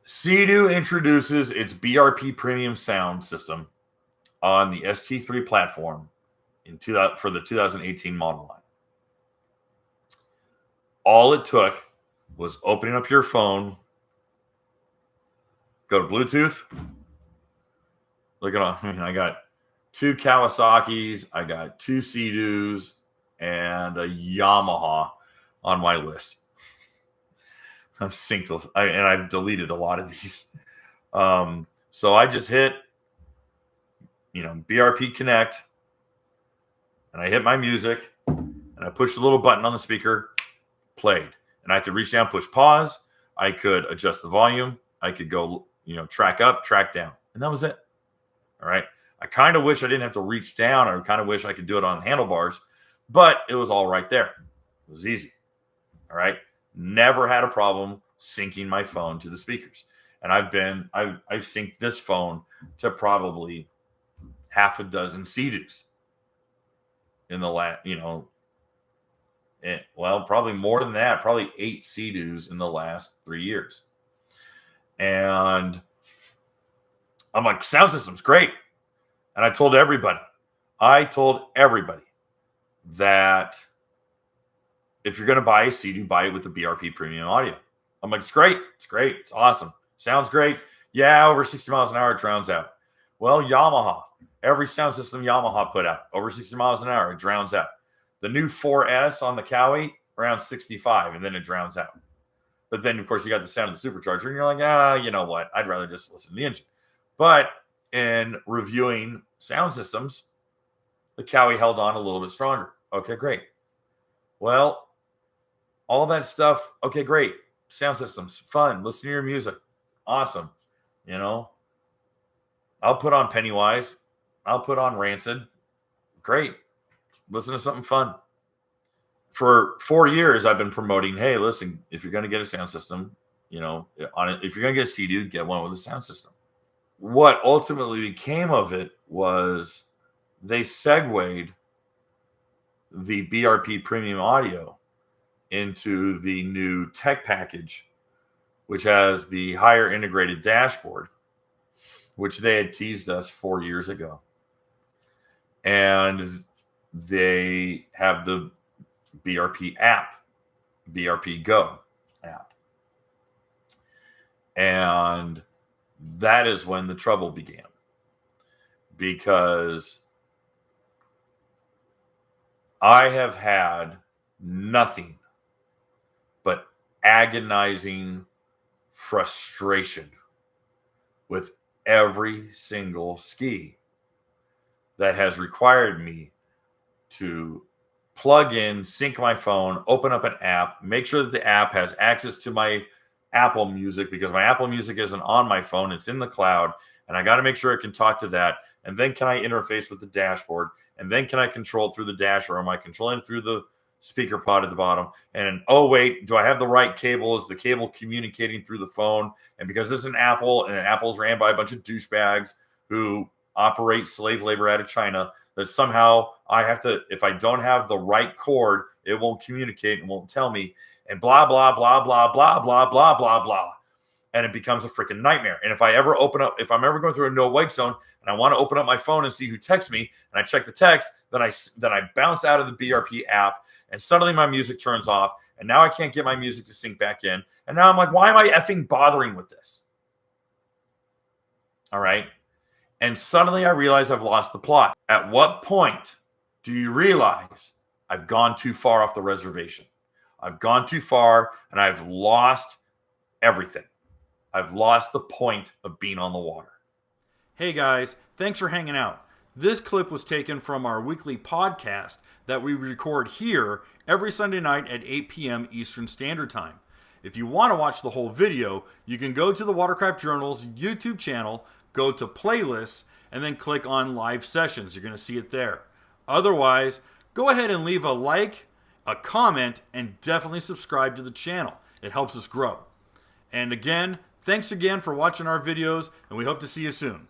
Sea-Doo introduces its BRP premium sound system on the ST3 platform for the 2018 model line. All it took was opening up your phone, go to Bluetooth. Look at all. I got 2 Kawasaki's, I got 2 Sea-Doos, and a Yamaha on my list. I'm synced with, and I've deleted a lot of these. So I just hit, BRP Connect, and I hit my music, and I pushed the little button on the speaker, played. And I could reach down, push pause. I could adjust the volume. I could go, track up, track down. And that was it. All right. I kind of wish I didn't have to reach down. I kind of wish I could do it on handlebars, but it was all right there. It was easy. All right. Never had a problem syncing my phone to the speakers. And I've synced this phone to probably half a dozen Sea-Doos in the last, probably more than that, probably 8 Sea-Doos in the last 3 years. And I'm like, sound system's great. And I told everybody that if you're going to buy a Sea-Doo, buy it with the BRP premium audio. I'm like, it's great. It's awesome. Sounds great. Yeah, over 60 miles an hour, it drowns out. Well, Yamaha, every sound system Yamaha put out, over 60 miles an hour, it drowns out. The new 4S on the Cowie, around 65, and then it drowns out. But then, of course, you got the sound of the supercharger, and you're like, you know what? I'd rather just listen to the engine. But in reviewing sound systems, the Cowie held on a little bit stronger. Okay, great. Well, all that stuff, okay, great. Sound systems, fun. Listen to your music. Awesome. I'll put on Pennywise. I'll put on Rancid. Great. Listen to something fun. For 4 years, I've been promoting, hey, listen, if you're going to get a sound system, if you're going to get a Sea-Doo, get one with a sound system. What ultimately became of it was they segued the BRP premium audio into the new tech package, which has the higher integrated dashboard, which they had teased us 4 years ago. And they have the BRP app, BRP Go app. And that is when the trouble began. Because I have had nothing but agonizing frustration with every single ski that has required me to plug in, sync my phone, open up an app, make sure that the app has access to my Apple Music, because my Apple Music isn't on my phone, it's in the cloud, and I got to make sure it can talk to that. And then can I interface with the dashboard? And then can I control it through the dash, or am I controlling it through the speaker pod at the bottom? And oh wait, do I have the right cable? Is the cable communicating through the phone? And because it's an Apple, and Apple's ran by a bunch of douchebags who operate slave labor out of China, that somehow I have to, if I don't have the right cord, it won't communicate and won't tell me, and blah, blah, blah, blah, blah, blah, blah, blah, blah. And it becomes a freaking nightmare. And if I'm ever going through a no wake zone and I want to open up my phone and see who texts me, and I check the text, then I bounce out of the BRP app, and suddenly my music turns off, and now I can't get my music to sync back in. And now I'm like, why am I effing bothering with this? All right. And suddenly I realize I've lost the plot. At what point do you realize I've gone too far off the reservation? I've gone too far, and I've lost everything. I've lost the point of being on the water. Hey guys, thanks for hanging out. This clip was taken from our weekly podcast that we record here every Sunday night at 8 p.m. Eastern Standard Time. If you want to watch the whole video, you can go to the Watercraft Journal's YouTube channel, go to playlists, and then click on live sessions. You're going to see it there. Otherwise, go ahead and leave a like, a comment, and definitely subscribe to the channel. It helps us grow. And again, thanks again for watching our videos, and we hope to see you soon.